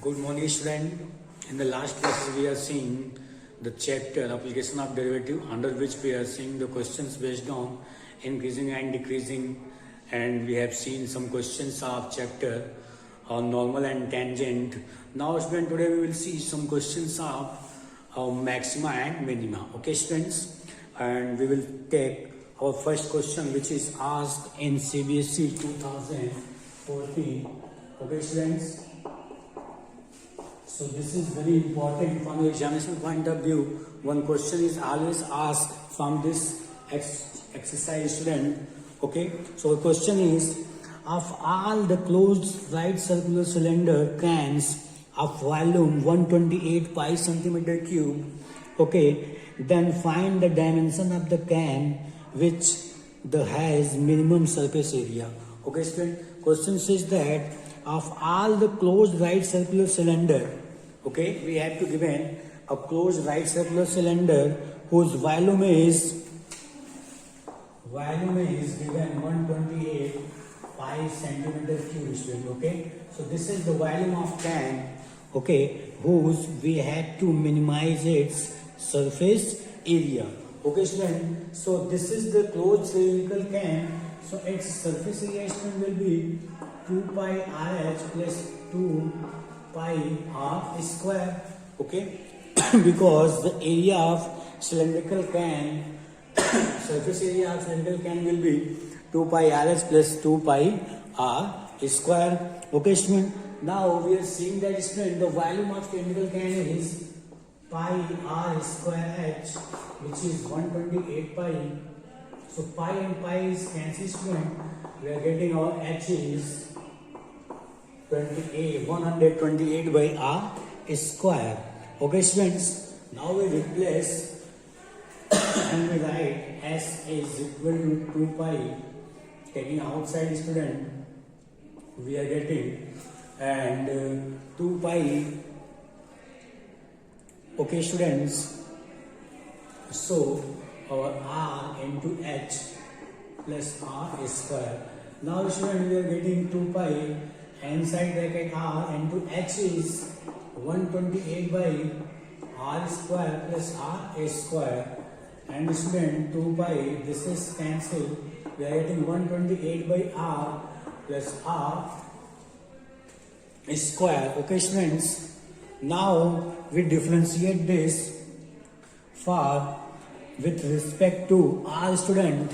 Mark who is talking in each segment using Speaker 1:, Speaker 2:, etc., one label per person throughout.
Speaker 1: Good morning, student. In the last class, we are seeing the chapter application of derivative, under which we are seeing the questions based on increasing and decreasing, and we have seen some questions of chapter on normal and tangent. Now, student, today we will see some questions of maxima and minima. Okay, students, and we will take our first question, which is asked in CBSE 2014. Okay, students. So this is very important from the examination point of view. One question is always asked from this exercise, student. Okay. So the question is, of all the closed right circular cylinder cans of volume 128 pi centimeter cube, okay, then find the dimension of the can which has minimum surface area. Okay, student. Question says that of all the closed right circular cylinder, okay, we have to given a closed right circular cylinder whose volume is given 128 pi centimeter cube, student. Okay, so this is the volume of can, okay, whose we have to minimize its surface area. Okay, student. So this is the closed cylindrical can. So its surface area, student, will be 2 pi RH plus 2 pi r square. Okay, because the area of cylindrical can, surface area of cylindrical can will be 2 pi RH plus 2 pi r square. Okay, student. Now we are seeing that, student, the volume of cylindrical can is pi r square h, which is 128 pi. So pi and pi is cancelled, student. We are getting our h is 128 by r square. Okay, students. Now we replace and we write s is equal to 2 pi. Taking outside, student, we are getting and 2 pi. Okay, students. So our r into h plus r square. Now, student, we are getting 2 pi. Inside bracket r into h is 128 by r square plus r square, and student, 2 pi, this is cancelled. We are getting 128 by r plus r square. Okay, students. Now we differentiate this for with respect to r, student.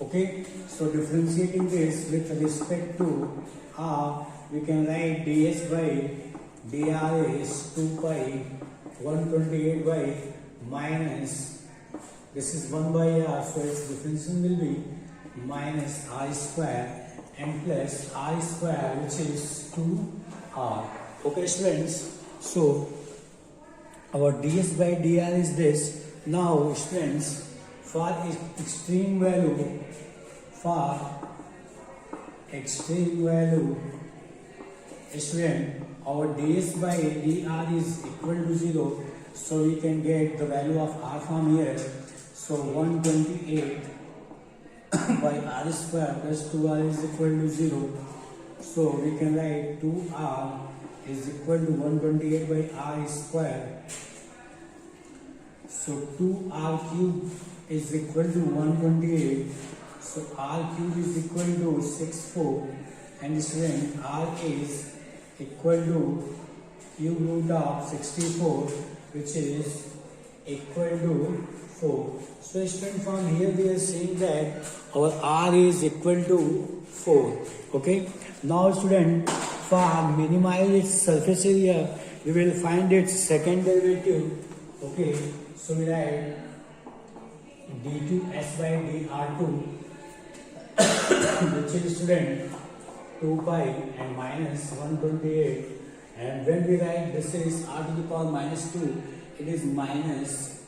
Speaker 1: Okay, so differentiating this with respect to r, we can write ds by dr is 2 pi 128 by minus, this is 1 by r, so its differentiation will be minus r square and plus r square, which is 2r. Okay, students. So our ds by dr is this. Now, students, for extreme value, student, our ds by dr is equal to 0, so we can get the value of r from here. So 128 by r square plus 2r is equal to 0, so we can write 2r is equal to 128 by r square. So 2r cube is equal to 128. So r cube is equal to 64, and student, r is equal to cube root of 64, which is equal to 4. So student, from here we are seeing that our r is equal to 4. Okay. Now, student, for minimize its surface area, we will find its second derivative. Okay. So we write d2s by dr2, which is, student, 2 pi and minus 128, and when we write this is r to the power minus 2, it is minus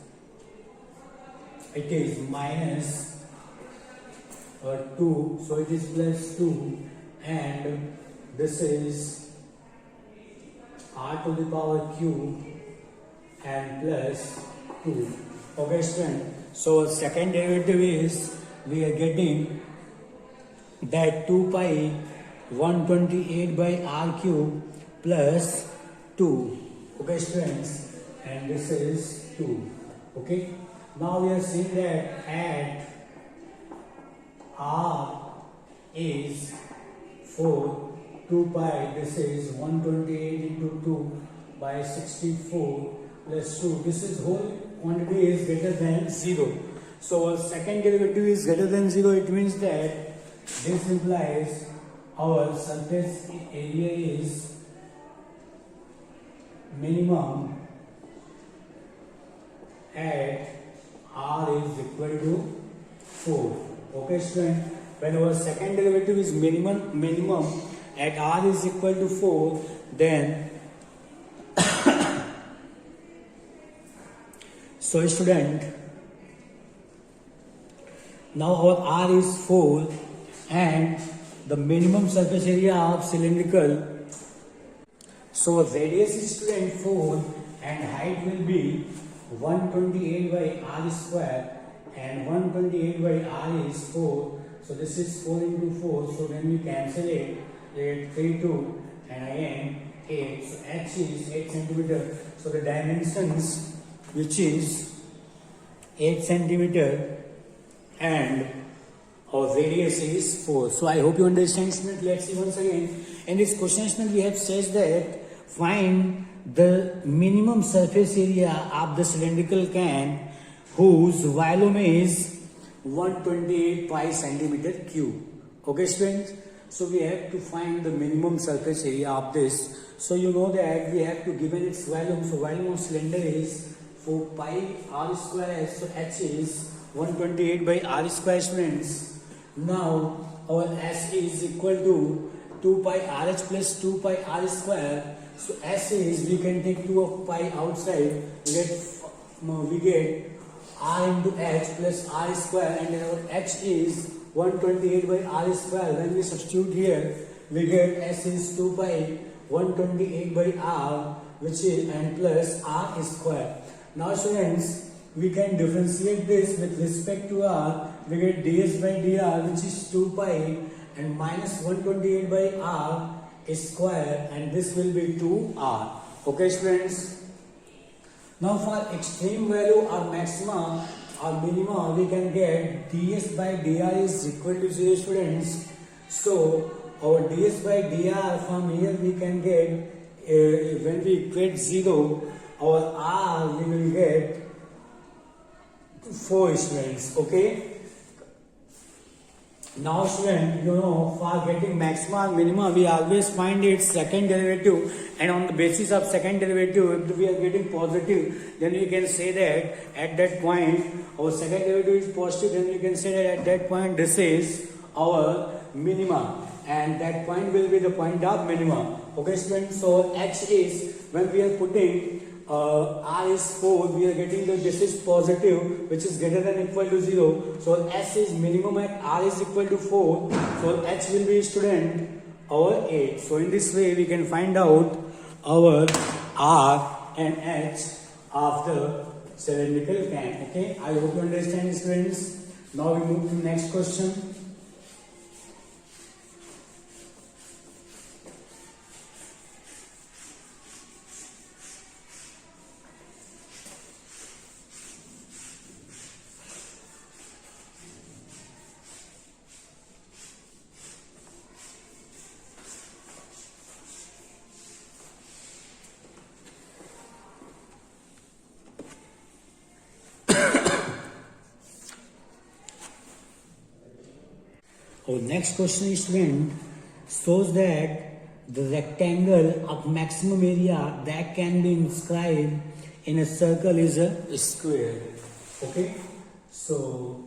Speaker 1: 2, so it is plus 2, and this is r to the power cube and plus 2. Okay, student. So second derivative is, we are getting that 2 pi 128 by r cube plus 2. Okay, students, and this is 2. Okay, now we are seeing that at R is 4, 2 pi, this is 128 into 2 by 64 plus 2. This is whole quantity is greater than 0. So our second derivative is greater than 0. It means that this implies our surface area is minimum at R is equal to 4. Okay, student, when our second derivative is minimum at R is equal to 4, then so student, now our R is 4 and the minimum surface area of cylindrical, so radius is student 4 and height will be 128 by R square, and 128 by R is 4, so this is 4 into 4, so when we cancel it, we get 3, 2 and again 8, so H is 8 centimeter, so the dimensions which is 8 centimeter and our radius is 4. So I hope you understand, student. Let's see once again. In this question, student, we have said that find the minimum surface area of the cylindrical can whose volume is 128 pi centimeter cube. Okay, students. So we have to find the minimum surface area of this. So you know that we have to given its volume. So volume of cylinder is 4 pi R square. So H is 128 by R square, students. Now our S is equal to 2 pi RH plus 2 pi R square. So S is, we can take 2 of pi outside, we get R into H plus R square, and our H is 128 by R square. When we substitute here, we get S is 2 pi 128 by R, which is and plus R square. Now students, we can differentiate this with respect to R. We get ds by dr, which is 2 pi and minus 128 by R square, and this will be 2R. Okay, students. Now for extreme value or maxima or minima, we can get ds by dr is equal to 0, students. So our ds by dr from here we can get, when we equate 0, our R we will get 4, students. Okay. Now student, you know, for getting maxima and minima, we always find its second derivative, and on the basis of second derivative, if we are getting positive, then we can say that at that point our second derivative is positive, then we can say that at that point this is our minima, and that point will be the point of minima. Okay, students. So H is, when we are putting R is 4, we are getting that this is positive, which is greater than equal to 0. So S is minimum at R is equal to 4. So H will be, student, our 8. So in this way we can find out our R and H of the cylindrical can. Okay, I hope you understand, students. Now we move to the next question. Our next question is, student, shows that the rectangle of maximum area that can be inscribed in a circle is a square. Okay, so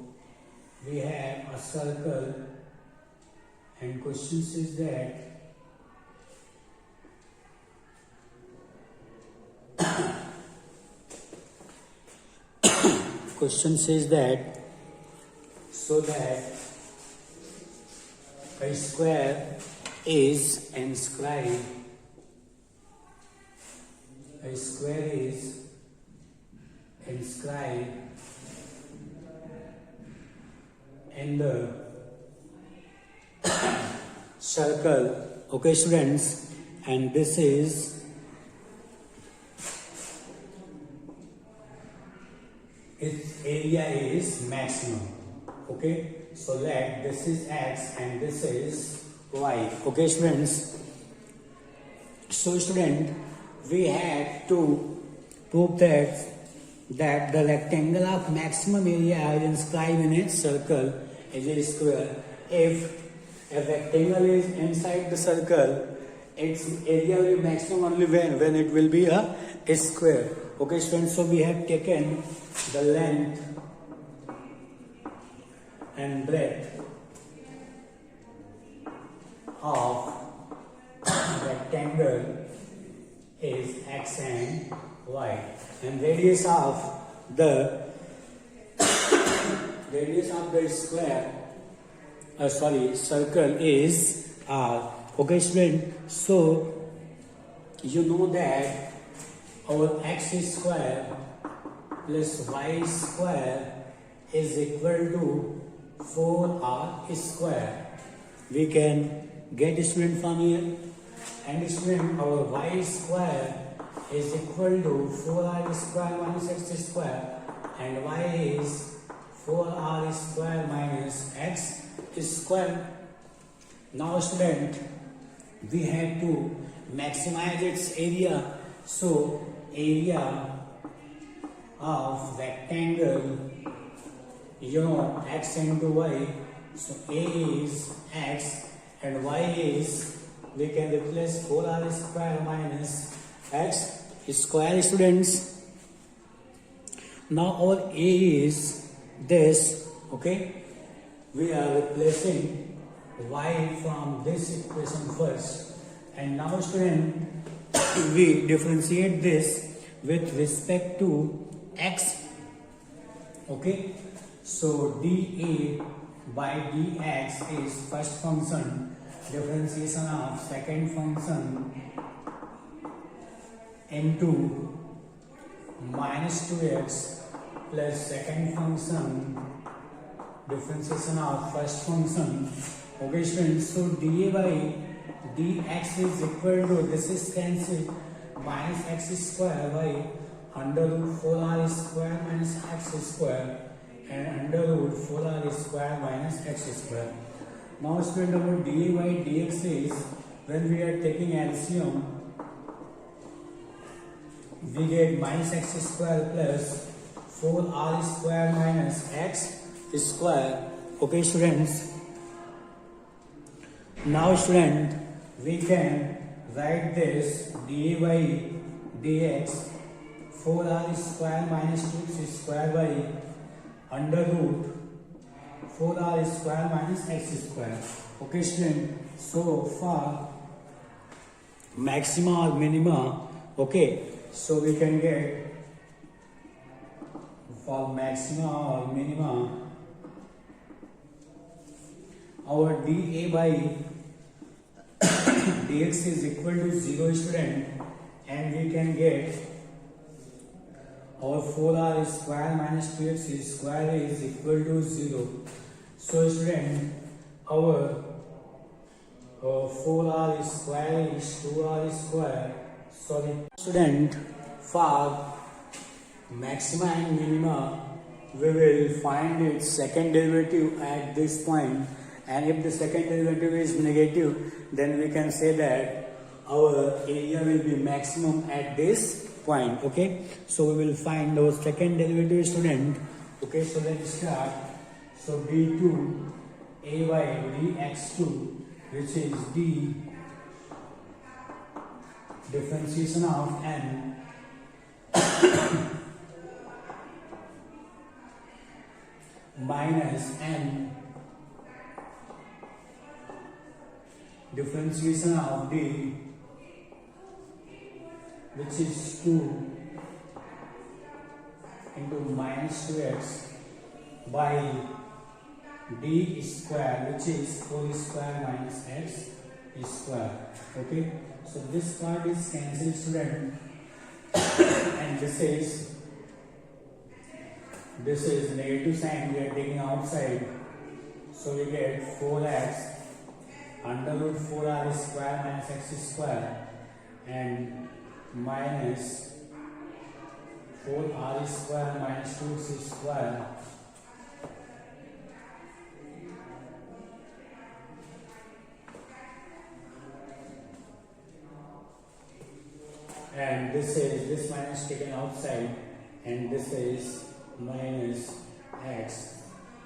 Speaker 1: we have a circle, and question says that so that a square is inscribed in the circle. Okay, students, and this is its area is maximum. Okay, so let this is x and this is y. Okay, students. So, student, we have to prove that the rectangle of maximum area is inscribed in its circle is a square. If a rectangle is inside the circle, its area will be maximum only when it will be a square. Okay, students, so we have taken the length and breadth of rectangle is x and y, and radius of the square circle is r. Okay, student, so you know that our x square plus y square is equal to 4r square. We can get, student, from here, and student, our y square is equal to 4r square minus x square, and y is 4r square minus x square. Now, student, we have to maximize its area. So, area of rectangle, x into y. So, a is x and y is, we can replace 4r square minus x square, students. Now, our a is this, okay? We are replacing y from this equation first, and now, student, we differentiate this with respect to x. Okay, so dA by dx is first function, differentiation of second function into minus 2x plus second function differentiation of first function. Okay, students, so dA by dx is equal to, this is cancelled, minus x square by under root 4r square minus x square and under root 4r square minus x square. Now, student, our dA by dx is, when we are taking LCM, we get minus x square plus 4r square minus x square. Okay, students. Now, student, we can write this dA by dx 4r square minus 2x square by under root 4r square minus x square. Okay, student. So, for maxima or minima, okay, so we can get for maxima or minima, our dA by dx is equal to 0, student, and we can get our 4r square minus 2x square is equal to 0. So, student, our 4r square is 2r square. Student, for maxima and minima, we will find its second derivative at this point, and if the second derivative is negative, then we can say that our area will be maximum at this point. Okay, so we will find our second derivative, student. Okay, so let's start. So d2 a by dx2, which is d differentiation of n minus n differentiation of d, which is 2 into minus 2x by d square, which is 4 square minus x square. Okay, so this part is cancelled, student, and this is negative sign we are taking outside, so we get 4x under root 4r square minus x square and minus 4r square minus 2c square and this minus taken outside and this is minus x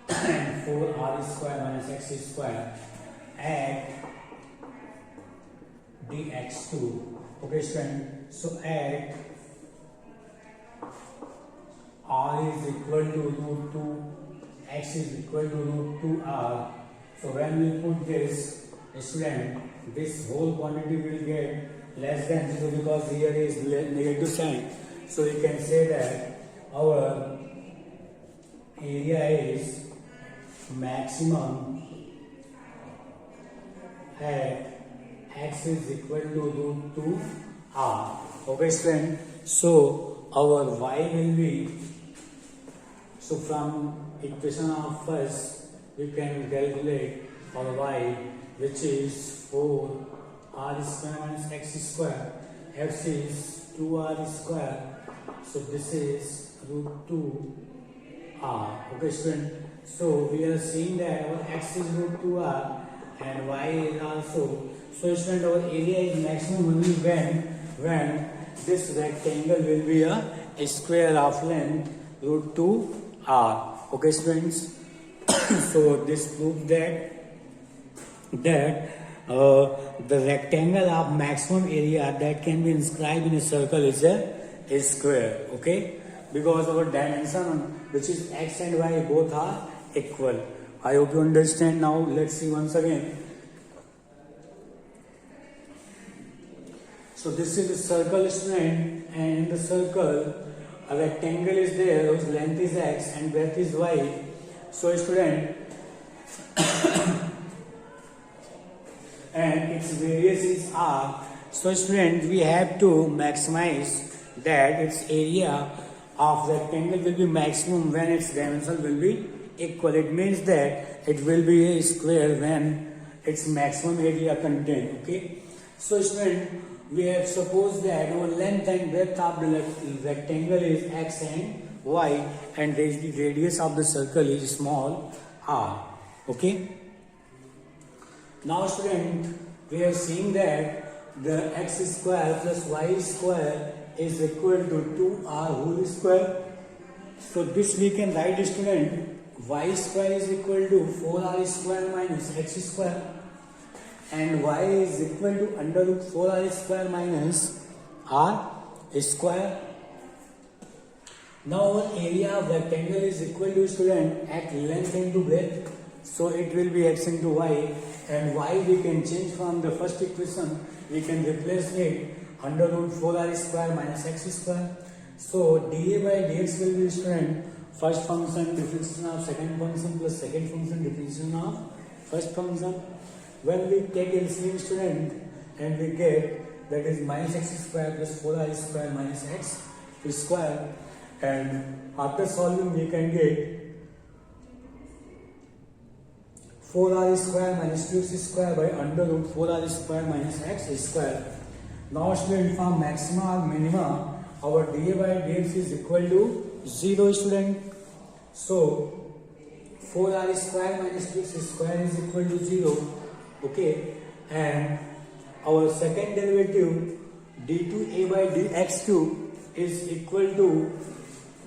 Speaker 1: and 4r square minus x square add dx2. Okay student, so add r is equal to root 2, x is equal to root 2r. So when we put this, student, this whole quantity will get less than 0 because here is negative sign. So we can say that our area is maximum at x is equal to root 2 r. Okay student, so our y will be, so from equation of first we can calculate our y, which is 4 r square minus x square, x is 2r square, so this is root 2 r. Okay student, so we are seeing that our x is root 2r and y is also. So student, our area is maximum only when this rectangle will be a square of length root 2 r. Okay students, so this proves that the rectangle of maximum area that can be inscribed in a circle is a square. Okay, because our dimension, which is x and y, both are equal. I hope you understand. Now let's see once again. So this is a circle student, and in the circle a rectangle is there whose length is x and breadth is y. So student, and its radius is r. So student, we have to maximize that its area of rectangle will be maximum when its dimension will be equal. It means that it will be a square when its maximum area contained. Okay, so student, we have supposed that our length and breadth of the rectangle is x and y, and the radius of the circle is small r. Okay, now student, we are seeing that the x square plus y square is equal to 2r whole square. So this we can write, student, y square is equal to 4r square minus x square, and y is equal to under root 4r square minus r square. Now our area of rectangle is equal to, student, at length into breadth, so it will be x into y, and y we can change from the first equation, we can replace it under root 4r square minus x square. So dA by dx will be, student, first function differentiation of second function plus second function differentiation of first function. When we take LCM, student, and we get that is minus x square plus 4r square minus x square, and after solving we can get 4r square minus 2c square by under root 4r square minus x square. Now student, for maxima or minima, our dA by dx is equal to 0, student. So 4r square minus 2c square is equal to 0. Okay, and our second derivative d2a by dx2 is equal to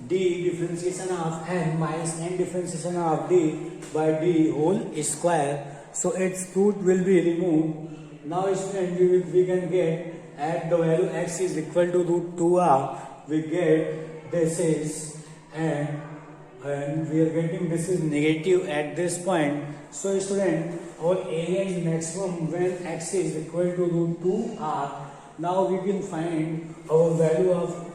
Speaker 1: d differentiation of n minus n differentiation of d by d whole square. So its root will be removed. Now student, we can get at the value x is equal to root 2r, we get this is and we are getting this is negative at this point. So student, our area is maximum when x is equal to root 2r. Now we can find our value of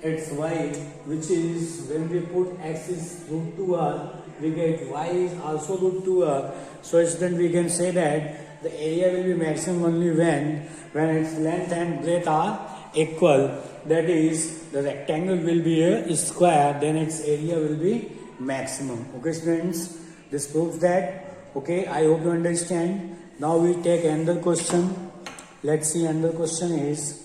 Speaker 1: its y, which is when we put x is root 2r, we get y is also root 2r. So student, we can say that the area will be maximum only when its length and breadth are equal. That is, the rectangle will be a square, then its area will be maximum. Okay students, this proves that. Okay, I hope you understand. Now we take another question. Let's see, another question is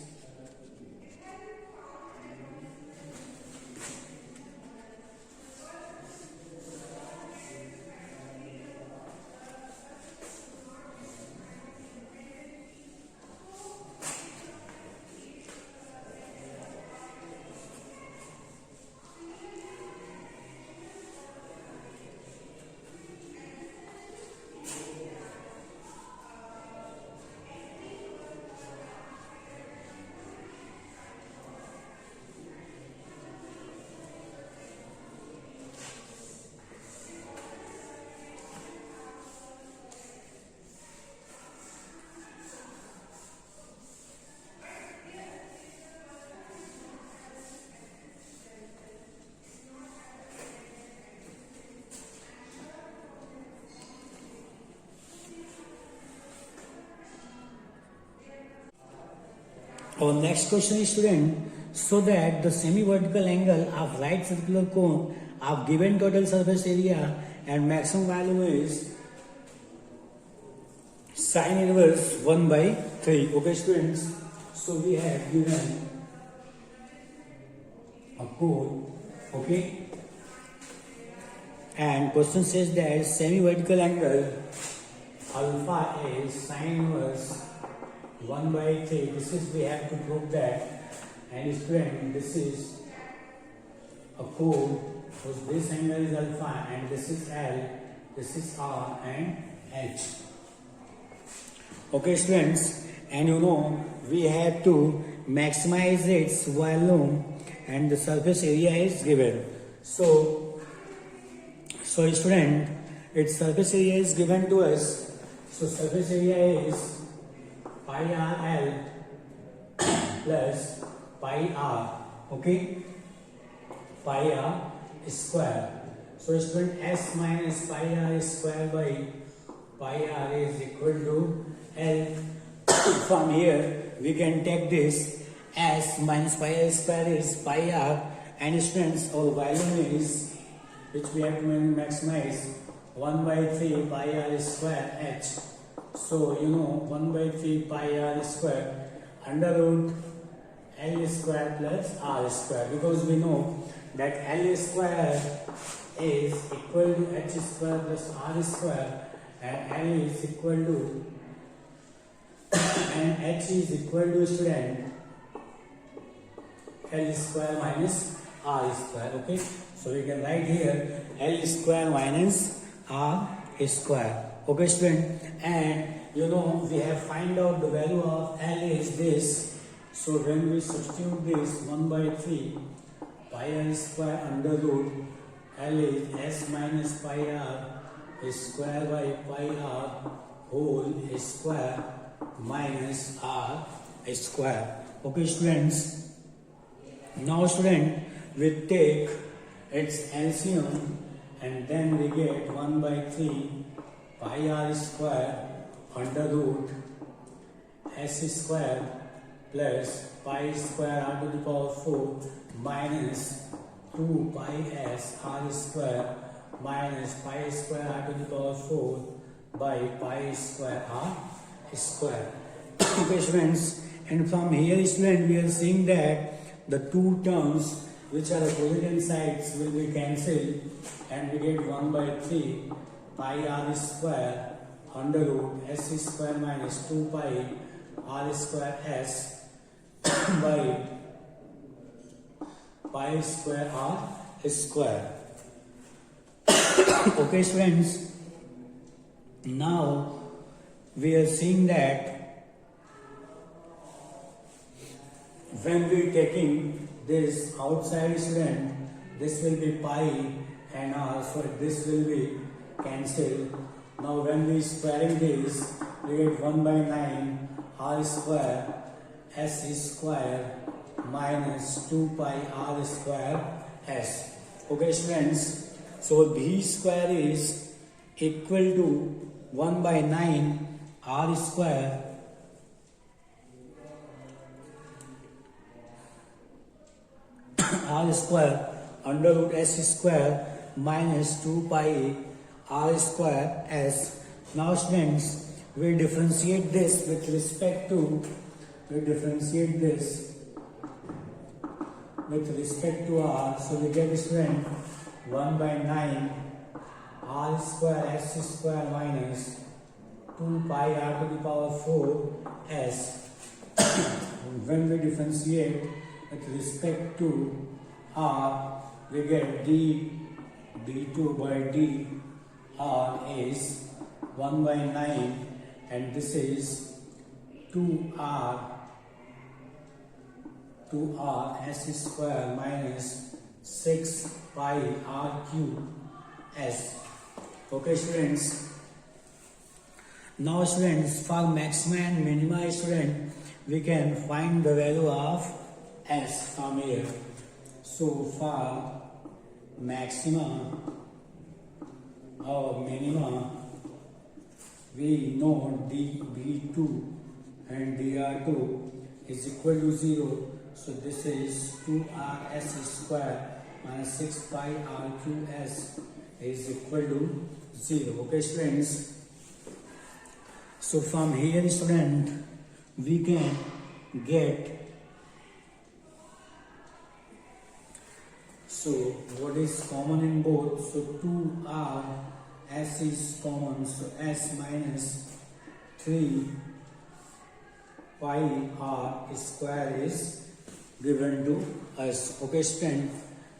Speaker 1: Our next question is, student, so that the semi-vertical angle of right circular cone of given total surface area and maximum value is sine inverse 1 by 3. Okay, students, so we have given a cone, okay, and question says that semi-vertical angle alpha is sine inverse 1 by 3. This is, we have to prove that. And student, this is a cone, so this angle is alpha and this is L, this is R and H. Okay, students, and you know we have to maximize its volume and the surface area is given. So student, its surface area is given to us. So surface area is pi r L plus pi r, okay, pi r square. So student, S minus pi r square by pi r is equal to L. From here we can take this S minus pi r square is pi r, and students, our volume is, which we have to maximize, 1 by 3 pi r square H. So you know 1 by 3 pi r square under root L square plus R square, because we know that L square is equal to H square plus R square, and L is equal to and H is equal to, student, L square minus R square. Okay, so we can write here L square minus R square. Okay, student, and you know we have find out the value of L is this. So when we substitute this 1 by 3 pi r square under root L is S minus pi r square by pi r whole square minus R square. Okay, students, now student, we take its LCM and then we get 1 by 3 pi r square under root S square plus pi square r to the power 4 minus 2 pi s r square minus pi square r to the power 4 by pi square r square. Okay, students, and from here, student, we are seeing that the two terms which are opposite sides will be cancelled, and we get 1 by 3 pi r square under root S square minus 2 pi r square s by pi square r square. Okay, students, now we are seeing that when we taking this outside, student, this will be pi and r, so this will be cancelled. Now when we squaring this, we get 1 by 9 r square s square minus 2 pi r square s. Okay, students, so b square is equal to 1 by 9 r square r square under root s square minus 2 pi r square s. Now students, we differentiate this with respect to r, so we get, student, 1 by 9 r square s square minus 2 pi r to the power 4 s. When we differentiate with respect to r, we get d2 by d r is 1 by 9, and this is 2r s square minus 6 pi r cube s. Okay, students, now students, for maxima and minima, student, we can find the value of s from here. So for maxima or minima, we know db2 and dr2 is equal to 0. So this is 2rs square minus 6 pi rqs is equal to 0. Okay students. So from here student we can get, so what is common in both? So 2r s is common, so s minus 3 pi r square is given to us. Okay student.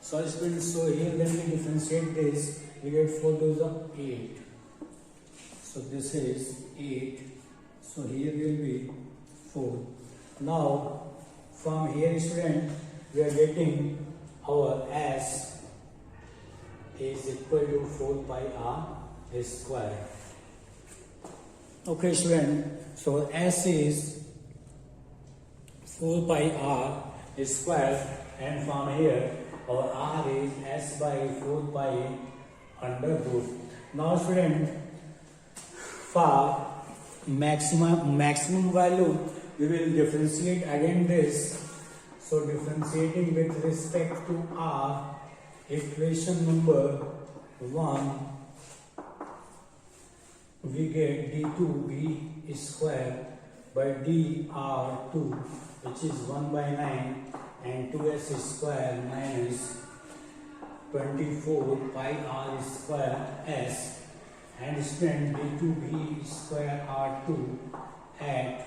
Speaker 1: So students, so here when we differentiate this, we get 4 to the 8. So this is 8. So here will be 4. Now from here student we are getting our s is equal to 4 pi r square. Okay student, so s is 4 pi r square, and from here our r is s by 4 pi under root. Now student, for maximum value we will differentiate again this. So differentiating with respect to r, equation number 1, we get d2b square by dr2, which is 1 by 9, and 2s square minus 24 pi r square s, and student d2b square r2 at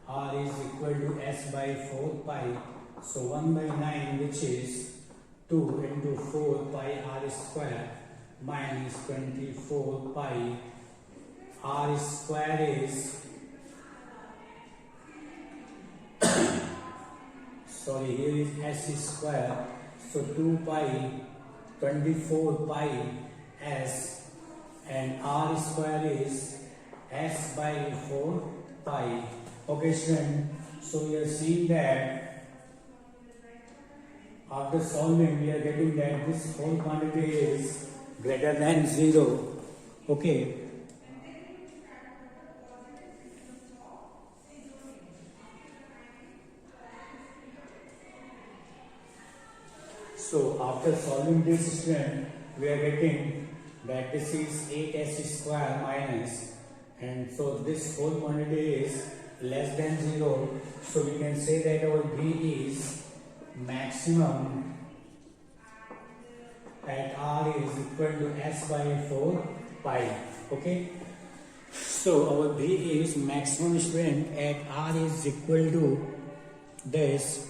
Speaker 1: r is equal to s by 4 pi. So 1 by 9, which is 2 into 4 pi r square minus 24 pi r square is sorry, here is s square, so 2 pi 24 pi s, and r square is s by 4 pi. Okay student, so we are seeing that after solving we are getting that this whole quantity is greater than 0. Okay. So after solving this student, we are getting that this is 8s square minus, and so this whole quantity is less than 0. So we can say that our b is maximum at r is equal to s by 4 pi. Okay. So our b is maximum student at r is equal to this.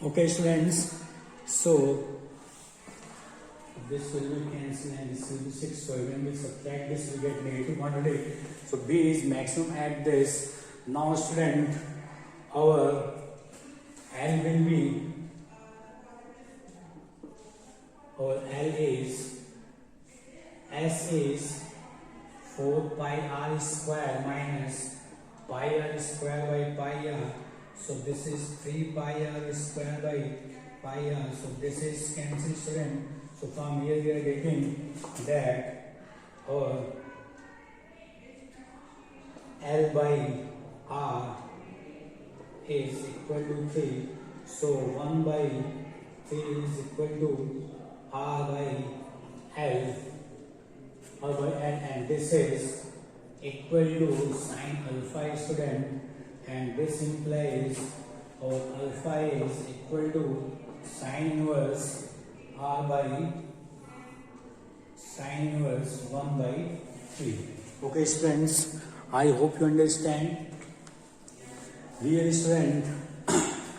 Speaker 1: Okay students, so this will be cancelled and this will be 6. So when we subtract this, we get negative quantity. So b is maximum at this. Now student, our L will be, our L is, S is 4 pi r square minus pi r square by pi r. So this is 3 pi r square by pi r. So this is cancelled student. So from here we are getting that our L by r is equal to 3. So 1 by 3 is equal to r by L, and this is equal to sine alpha student, and this implies our alpha is equal to sine inverse r by sine inverse 1 by 3. Okay students, I hope you understand. Here student,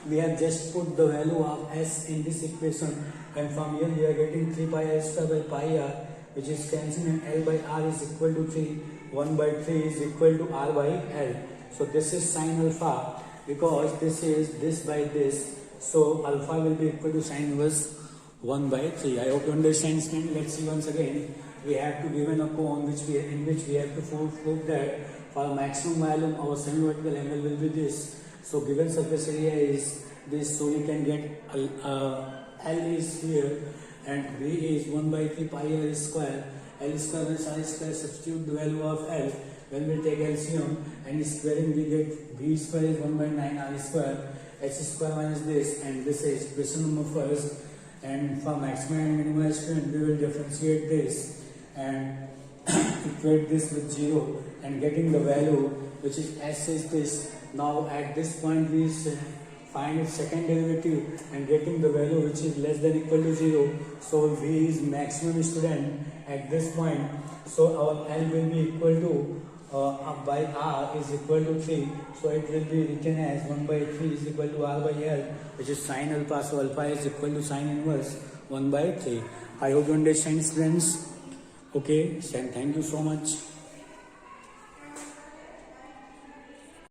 Speaker 1: we have just put the value of s in this equation, and from here we are getting 3 pi r square by pi r, which is cancelled, and L by r is equal to 3. 1 by 3 is equal to r by L. So this is sine alpha, because this is this by this, so alpha will be equal to sine inverse 1 by 3. I hope you understand. Let's see once again. We have to given a cone in which we have to prove that for maximum value our semi-vertical angle will be this. So given surface area is this, so we can get L is here and B is 1 by 3 pi r square. L square minus r square, substitute the value of L. When we take LCM and squaring, we get V square is 1 by 9 R square, H square minus this, and this is equation number first. And for maximum and minimum student, we will differentiate this and equate this with 0 and getting the value which is S is this. Now at this point we find its second derivative and getting the value which is less than equal to 0. So V is maximum student at this point. So our L will be equal to by R is equal to 3. So it will be written as 1 by 3 is equal to R by L, which is sin alpha. So alpha is equal to sin inverse 1 by 3. I hope you understand, friends. Okay, thank you so much.